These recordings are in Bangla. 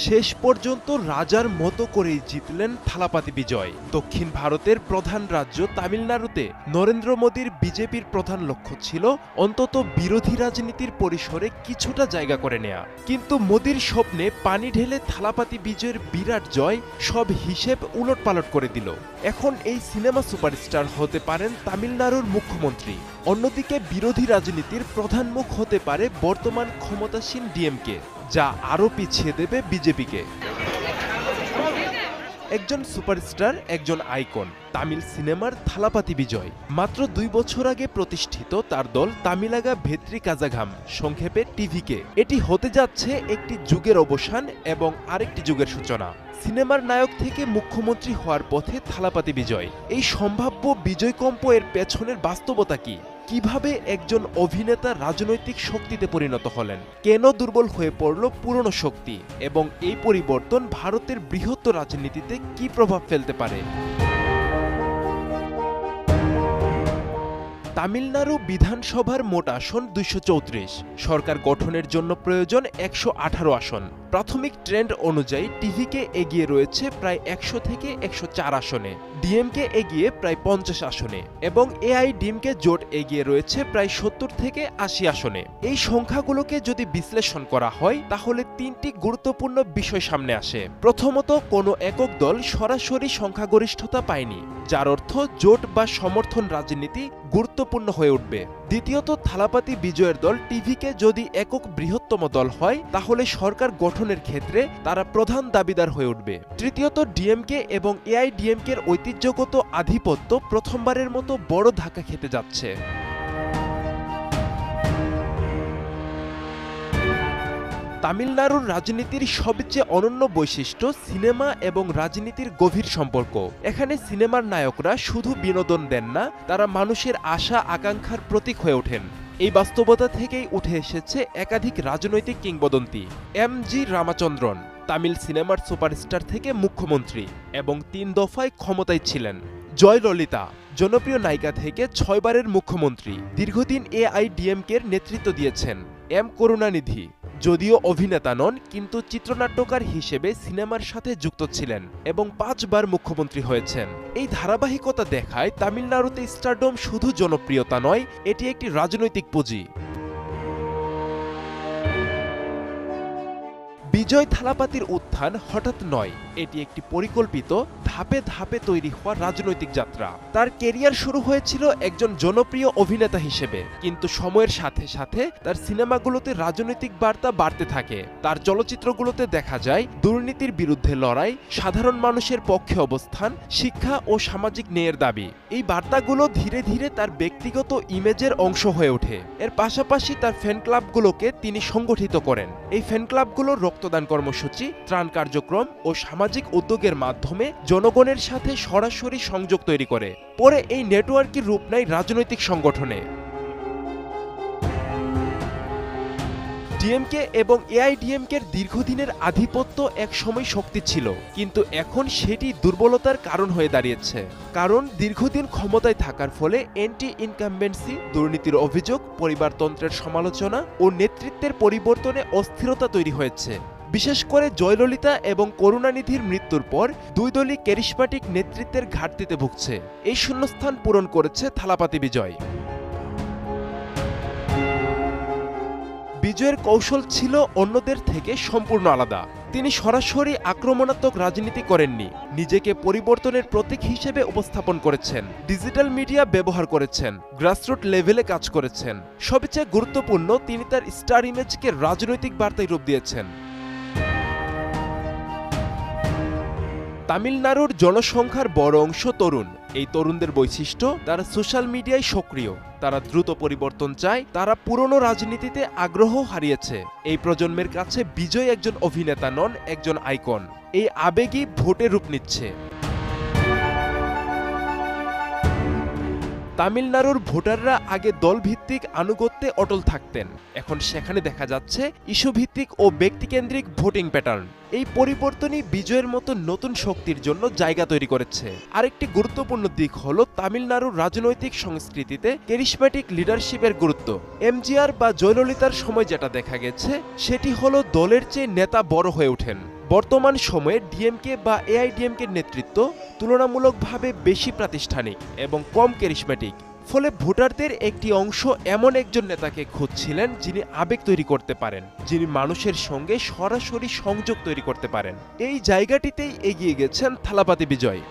শেষ পর্যন্ত রাজার মতো করেই জিতলেন থালাপাতি বিজয়। দক্ষিণ ভারতের প্রধান রাজ্য তামিলনাড়ুতে নরেন্দ্র মোদীর বিজেপির প্রধান লক্ষ্য ছিল অন্তত বিরোধী রাজনীতির পরিসরে কিছুটা জায়গা করে নেয়া। কিন্তু মোদীর স্বপ্নে পানি ঢেলে থালাপাতি বিজয়ের বিরাট জয় সব হিসেব উলটপালট করে দিল। এখন এই সিনেমা সুপারস্টার হতে পারেন তামিলনাড়ুর মুখ্যমন্ত্রী। অন্যদিকে বিরোধী রাজনীতির প্রধান মুখ হতে পারে বর্তমান ক্ষমতাসীন ডিএমকে, যা আরও পিছিয়ে দেবে বিজেপিকে। একজন সুপারস্টার, একজন আইকন, তামিল সিনেমার থালাপাতি বিজয়। মাত্র 2 বছর আগে প্রতিষ্ঠিত তার দল তামিলাগা ভেত্রি কাজাঘাম, সংক্ষেপে টিভিকে। এটি হতে যাচ্ছে একটি যুগের অবসান এবং আরেকটি যুগের সূচনা। সিনেমার নায়ক থেকে মুখ্যমন্ত্রী হওয়ার পথে থালাপাতি বিজয়। এই সম্ভাব্য বিজয়কম্প এর পেছনের বাস্তবতা কি? কিভাবে একজন অভিনেতা রাজনৈতিক শক্তিতে পরিণত হলেন? কেন দুর্বল হয়ে পড়ল পুরনো শক্তি? এবং এই পরিবর্তন ভারতের বৃহত্তর রাজনীতিতে কি প্রভাব ফেলতে পারে? তামিলনাড়ু বিধানসভার মোট আসন 234। সরকার গঠনের জন্য প্রয়োজন 118 আসন। প্রাথমিক ট্রেন্ড অনুযায়ী টিভিকে এগিয়ে রয়েছে প্রায় 100 থেকে 104 আসনে, ডিএমকে এগিয়ে প্রায় 50 আসনে এবং এআইডিএমকে জোট এগিয়ে রয়েছে প্রায় 70 থেকে 80 আসনে। এই সংখ্যাগুলোকে যদি বিশ্লেষণ করা হয় তাহলে 3টি গুরুত্বপূর্ণ বিষয় সামনে আসে। প্রথমত, কোনো একক দল সরাসরি সংখ্যাগরিষ্ঠতা পায়নি, যার অর্থ জোট বা সমর্থন রাজনীতি গুরুত্বপূর্ণ হয়ে উঠবে। দ্বিতীয়ত, থালাপাতি বিজয়ের দল টিভিকে যদি একক বৃহত্তম দল হয় তাহলে সরকার গঠনের ক্ষেত্রে তারা প্রধান দাবিদার হয়ে উঠবে। তৃতীয়ত, ডিএমকে এবং এআইডিএমকের ঐতিহ্যগত আধিপত্য প্রথমবারের মতো বড় ধাক্কা খেতে যাচ্ছে। তামিলনাড়ুর রাজনীতির সবচেয়ে অনন্য বৈশিষ্ট্য সিনেমা এবং রাজনীতির গভীর সম্পর্ক। এখানে সিনেমার নায়করা শুধু বিনোদন দেন না, তারা মানুষের আশা আকাঙ্ক্ষার প্রতীক হয়ে ওঠেন। এই বাস্তবতা থেকেই উঠে এসেছে একাধিক রাজনৈতিক কিংবদন্তি। এম.জি. রামাচন্দ্রন তামিল সিনেমার সুপারস্টার থেকে মুখ্যমন্ত্রী এবং 3 দফায় ক্ষমতায় ছিলেন। জয়ললিতা জনপ্রিয় নায়িকা থেকে 6 বারের মুখ্যমন্ত্রী, দীর্ঘদিন এআইডিএমকের নেতৃত্ব দিয়েছেন। এম করুণানিধি যদিও অভিনেতা নন, কিন্তু চিত্রনাট্যকার হিসেবে সিনেমার সাথে যুক্ত ছিলেন এবং 5 বার মুখ্যমন্ত্রী হয়েছেন। এই ধারাবাহিকতা দেখায় তামিলনাড়ুতে স্টারডম শুধু জনপ্রিয়তা নয়, এটি একটি রাজনৈতিক পুঁজি। বিজয় থালাপাতির উত্থান হঠাৎ নয়, এটি একটি পরিকল্পিত ধাপে ধাপে তৈরি হওয়া রাজনৈতিক যাত্রা। তার কেরিয়ার শুরু হয়েছিল একজন জনপ্রিয় অভিনেতা হিসেবে, কিন্তু সময়ের সাথে সাথে তার সিনেমাগুলোতে রাজনৈতিক বার্তা বাড়তে থাকে। তার চলচ্চিত্রগুলোতে দেখা যায় দুর্নীতির বিরুদ্ধে লড়াই, সাধারণ মানুষের পক্ষে অবস্থান, শিক্ষা ও সামাজিক ন্যায়ের দাবি। এই বার্তাগুলো ধীরে ধীরে তার ব্যক্তিগত ইমেজের অংশ হয়ে ওঠে। এর পাশাপাশি তার ফ্যান ক্লাবগুলোকে তিনি সংগঠিত করেন। এই ফ্যান ক্লাবগুলো রক্তদান কর্মসূচি, ত্রাণ কার্যক্রম ও সামাজিক উদ্যোগের মাধ্যমে জনগণের সাথে সরাসরি সংযোগ তৈরি করে। পরে এই নেটওয়ার্কের রূপ নেয় রাজনৈতিক সংগঠনে। ডিএমকে এবং এআইডিএমকের দীর্ঘদিনের আধিপত্য এক সময় শক্তি ছিল, কিন্তু এখন সেটি দুর্বলতার কারণ হয়ে দাঁড়িয়েছে। কারণ দীর্ঘদিন ক্ষমতায় থাকার ফলে অ্যান্টি ইনকামবেন্সি, দুর্নীতির অভিযোগ, পরিবারতন্ত্রের সমালোচনা ও নেতৃত্বের পরিবর্তনে অস্থিরতা তৈরি হয়েছে। বিশেষ করে জয়ললিতা এবং করুণানিধির মৃত্যুর পর 2 দলই ক্যারিসমাটিক নেতৃত্বের ঘাটতিতে ভুগছে। এই শূন্যস্থান পূরণ করেছে থালাপাতি বিজয়। বিজয়ের কৌশল ছিল অন্যদের থেকে সম্পূর্ণ আলাদা। তিনি সরাসরি আক্রমণাত্মক রাজনীতি করেননি, নিজেকে পরিবর্তনের প্রতীক হিসেবে উপস্থাপন করেছেন। ডিজিটাল মিডিয়া ব্যবহার করেছেন, গ্রাসরুট লেভেলে কাজ করেছেন। সবচেয়ে গুরুত্বপূর্ণ, তিনি তার স্টার ইমেজকে রাজনৈতিক বার্তায় রূপ দিয়েছেন। তামিলনাড়ুর জনসংখ্যার বড় অংশ তরুণ। এই তরুণদের বৈশিষ্ট্য, তারা সোশ্যাল মিডিয়ায় সক্রিয়, তারা দ্রুত পরিবর্তন চায়, তারা পুরনো রাজনীতিতে আগ্রহ হারিয়েছে। এই প্রজন্মের কাছে বিজয় একজন অভিনেতা নন, একজন আইকন। এই আবেগই ভোটে রূপ নিচ্ছে। তামিলনাড়ুর ভোটাররা আগে দলভিত্তিক আনুগত্যে অটল থাকতেন, এখন সেখানে দেখা যাচ্ছে ইস্যুভিত্তিক ও ব্যক্তিকেন্দ্রিক ভোটিং প্যাটার্ন। এই পরিবর্তনই বিজয়ের মতো নতুন শক্তির জন্য জায়গা তৈরি করেছে। আরেকটি গুরুত্বপূর্ণ দিক হল তামিলনাড়ুর রাজনৈতিক সংস্কৃতিতে ক্যারিসম্যাটিক লিডারশিপের গুরুত্ব। এমজিআর বা জয়ললিতার সময় যেটা দেখা গেছে সেটি হলো দলের চেয়ে নেতা বড় হয়ে ওঠেন। বর্তমান সময়ে ডিএমকে বা এআইডিএমকের নেতৃত্ব তুলনামূলকভাবে বেশি প্রাতিষ্ঠানিক এবং কম ক্যারিসম্যাটিক। ফলে ভোটারদের একটি অংশ এমন একজন নেতাকে খুঁজছিলেন যিনি আবেগ তৈরি করতে পারেন, যিনি মানুষের সঙ্গে সরাসরি সংযোগ তৈরি করতে পারেন। এই জায়গাটিতেই এগিয়ে গেছেন থালাপাতি বিজয়।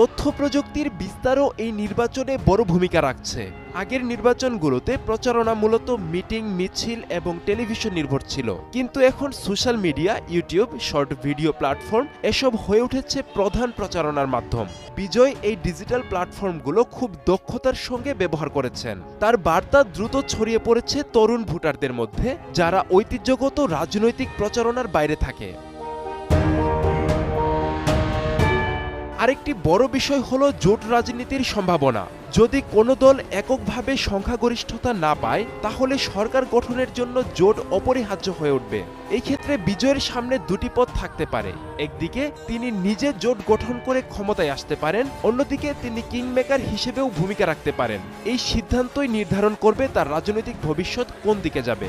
তথ্য প্রযুক্তির বিস্তারও এই নির্বাচনে বড় ভূমিকা রাখছে। আগের নির্বাচনগুলোতে প্রচারণা মূলত মিটিং, মিছিল এবং টেলিভিশন নির্ভর ছিল, কিন্তু এখন social media, YouTube, short video platform এসব হয়ে উঠেছে প্রধান প্রচারণার মাধ্যম। বিজয় এই ডিজিটাল প্ল্যাটফর্মগুলো খুব দক্ষতার সঙ্গে ব্যবহার করেছেন। তার বার্তা দ্রুত ছড়িয়ে পড়েছে তরুণ ভোটারদের মধ্যে, যারা ঐতিহ্যগত রাজনৈতিক প্রচারণার বাইরে থাকে। আরেকটি বড় বিষয় হলো জোট রাজনীতির সম্ভাবনা। যদি কোনো দল এককভাবে সংখ্যাগরিষ্ঠতা না পায় তাহলে সরকার গঠনের জন্য জোট অপরিহার্য হয়ে উঠবে। এই ক্ষেত্রে বিজয়ের সামনে দুটি পথ থাকতে পারে। একদিকে তিনি নিজে জোট গঠন করে ক্ষমতায় আসতে পারেন, অন্যদিকে তিনি কিংমেকার হিসেবেও ভূমিকা রাখতে পারেন। এই সিদ্ধান্তই নির্ধারণ করবে তার রাজনৈতিক ভবিষ্যৎ কোন দিকে যাবে।